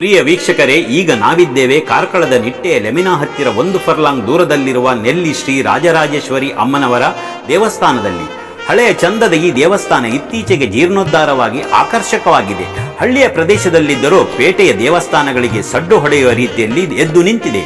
ಪ್ರಿಯ ವೀಕ್ಷಕರೇ, ಈಗ ನಾವಿದ್ದೇವೆ ಕಾರ್ಕಳದ ನಿಟ್ಟೆಯ ಲೆಮಿನಾ ಹತ್ತಿರ 1 ಫರ್ಲಾಂಗ್ ದೂರದಲ್ಲಿರುವ ನೆಲ್ಲಿ ಶ್ರೀ ರಾಜರಾಜೇಶ್ವರಿ ಅಮ್ಮನವರ ದೇವಸ್ಥಾನದಲ್ಲಿ. ಹಳೆಯ ಚಂದದ ಈ ದೇವಸ್ಥಾನ ಇತ್ತೀಚೆಗೆ ಜೀರ್ಣೋದ್ಧಾರವಾಗಿ ಆಕರ್ಷಕವಾಗಿದೆ. ಹಳ್ಳಿಯ ಪ್ರದೇಶದಲ್ಲಿದ್ದರೂ ಪೇಟೆಯ ದೇವಸ್ಥಾನಗಳಿಗೆ ಸಡ್ಡು ಹೊಡೆಯುವ ರೀತಿಯಲ್ಲಿ ಎದ್ದು ನಿಂತಿದೆ.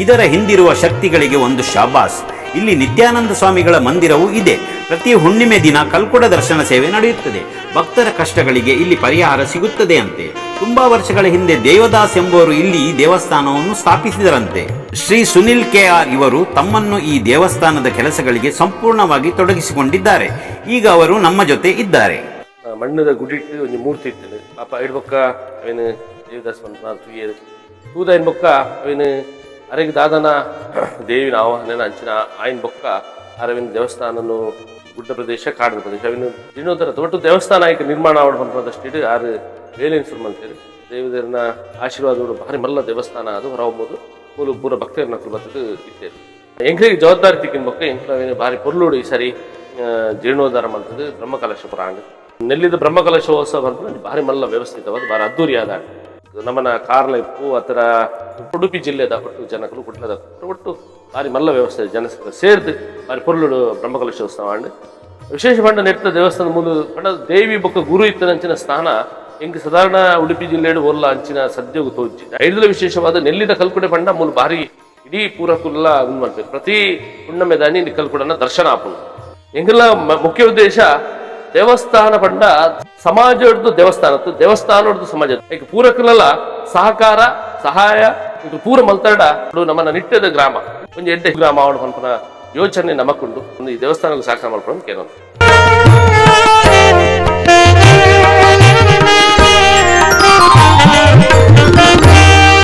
ಇದರ ಹಿಂದಿರುವ ಶಕ್ತಿಗಳಿಗೆ ಒಂದು ಶಾಬಾಸ್. ಇಲ್ಲಿ ನಿತ್ಯಾನಂದ ಸ್ವಾಮಿಗಳ ಮಂದಿರವೂ ಇದೆ. ಪ್ರತಿ ಹುಣ್ಣಿಮೆ ದಿನ ಕಲ್ಕುಡ ದರ್ಶನ ಸೇವೆ ನಡೆಯುತ್ತದೆ. ಭಕ್ತರ ಕಷ್ಟಗಳಿಗೆ ಇಲ್ಲಿ ಪರಿಹಾರ ಸಿಗುತ್ತದೆ ಅಂತೆ. ತುಂಬಾ ವರ್ಷಗಳ ಹಿಂದೆ ದೇವದಾಸ್ ಎಂಬುವರು ಇಲ್ಲಿ ಈ ದೇವಸ್ಥಾನವನ್ನು ಸ್ಥಾಪಿಸಿದರಂತೆ. ಶ್ರೀ ಸುನಿಲ್ KR ಇವರು ತಮ್ಮನ್ನು ಈ ದೇವಸ್ಥಾನದ ಕೆಲಸಗಳಿಗೆ ಸಂಪೂರ್ಣವಾಗಿ ತೊಡಗಿಸಿಕೊಂಡಿದ್ದಾರೆ. ಈಗ ಅವರು ನಮ್ಮ ಜೊತೆ ಇದ್ದಾರೆ. ಮಣ್ಣದ ಗುಡಿಟ್ಟು ಒಂದು ಮೂರ್ತಿ ಇರ್ತದೆ ಪಾಪ ಇಡ್ಬೊಕ್ಕ ಅವೇನು ದೇವದಾಸ್ ತೂದ ಏನ್ ಬೊಕ್ಕ ಅವೇನು ಅರೆಗೆ ದಾದನ ದೇವಿನ ಆವಾಹನ ಅಂಚಿನ ಆಯ್ನ ಬೊಕ್ಕ ಅರವಿನ ದೇವಸ್ಥಾನನು ಗುಡ್ಡ ಪ್ರದೇಶ ಕಾಡಿನ ಪ್ರದೇಶ ಅವಿನ ಜೀರ್ಣೋದ್ಧಾರ ಒಟ್ಟು ದೇವಸ್ಥಾನ ಆಯ್ಕೆ ನಿರ್ಮಾಣ ಮಾಡ್ಬಂತಷ್ಟು ಆರು ವೇಲೇನು ಶುರು ಮಾಡ್ತೀರಿ. ದೇವದೇರನ ಆಶೀರ್ವಾದಗಳು ಭಾರಿ ಮಲ್ಲ ದೇವಸ್ಥಾನ ಅದು ಹೊರಹೊಂಬೋದು ಮೂಲ ಪೂರ ಭಕ್ತರನ್ನ ಬರ್ತದೆ ಇರ್ತೇವೆ. ಎಂಕ್ರಿಗೆ ಜವಾಬ್ದಾರಿ ತಿಕ್ಕಿನ ಬೊಕ್ಕ ಎಂಕ್ರವೇನು ಭಾರಿ ಪೊರ್ಲುಡು ಈ ಸರಿ ಜೀರ್ಣೋದ್ಧಾರ ಮಾಡ್ತದೆ ಬ್ರಹ್ಮಕಲಶ ಪುರಾಣ ನೆಲ್ಲಿದ ಬ್ರಹ್ಮಕಲಶೋತ್ಸವ ಬರ್ತದೆ ಭಾರಿ ಮಲ್ಲ ವ್ಯವಸ್ಥಿತವಾದ ಭಾರಿ ಅದ್ದೂರಿಯಾದ ನಮ್ಮನ ಕಾರ್ಲ ಇಪ್ಪು ಅತರ ಉಡುಪಿ ಜಿಲ್ಲೆದ ಒಟ್ಟು ಜನಕರು ಕುಟ್ಲದ ಒಟ್ಟು ಭಾರಿ ಮಲ್ಲ ವ್ಯವಸ್ಥೆ ಜನ ಸೇರ್ದು ಭಾರಿ ಪೊರ್ಲುಡು ಬ್ರಹ್ಮಕಲಶೋತ್ಸವ ಅಂಡ್ ವಿಶೇಷ ಪಂಡ ನೆಟ್ಟ ದೇವಸ್ಥಾನ ಮೂಲ ಪಂಡ ದೇವಿ ಬೊಕ್ಕ ಗುರು ಇತ್ತನ ಅಂಚಿನ ಸ್ಥಾನ ಎಂಕ್ ಸಾಧಾರಣ ಉಡುಪಿ ಜಿಲ್ಲೆಡು ಒಲ್ಲ ಅಂಚಿನ ಸದ್ಯಗೂ ತೋಜಿ ಐದಲ ವಿಶೇಷವಾದ ನೆಲ್ಲಿದ ಕಲ್ಕುಡೆ ಪಂಡ ಮೂಲ ಭಾರಿ ಇಡೀ ಪೂರಕುಲ್ಲ ಇದು ಮಾಡ್ಬೇಕು. ಪ್ರತಿ ಹುಣ್ಣಿಮೆ ದಾನಿ ಕಲ್ಕುಡನ ದರ್ಶನ ಆಪುನು ಎಂಗೆಲ್ಲ ಮುಖ್ಯ ಉದ್ದೇಶ ದೇವಸ್ಥಾನ ಪಂಡ ಸಮಾಜದ್ದು ದೇವಸ್ಥಾನದ್ದು ದೇವಸ್ಥಾನದ್ದು ಸಮಾಜ ಪೂರಕಲ್ಲ ಸಹಕಾರ ಸಹಾಯ ಪೂರ ಮಲ್ತಡ ನಮ್ಮನ್ನ ನಿಟ್ಟದ ಗ್ರಾಮ ಒಂದು 8 ಗ್ರಾಮ ಅವನ ಯೋಚನೆ ನಮಕ್ಕುಂಡು ಒಂದು ಈ ದೇವಸ್ಥಾನಕ್ಕೆ ಸಹಕಾರ ಮಾಡ್ಕೊಂಡು ಕೇಳೋಣ.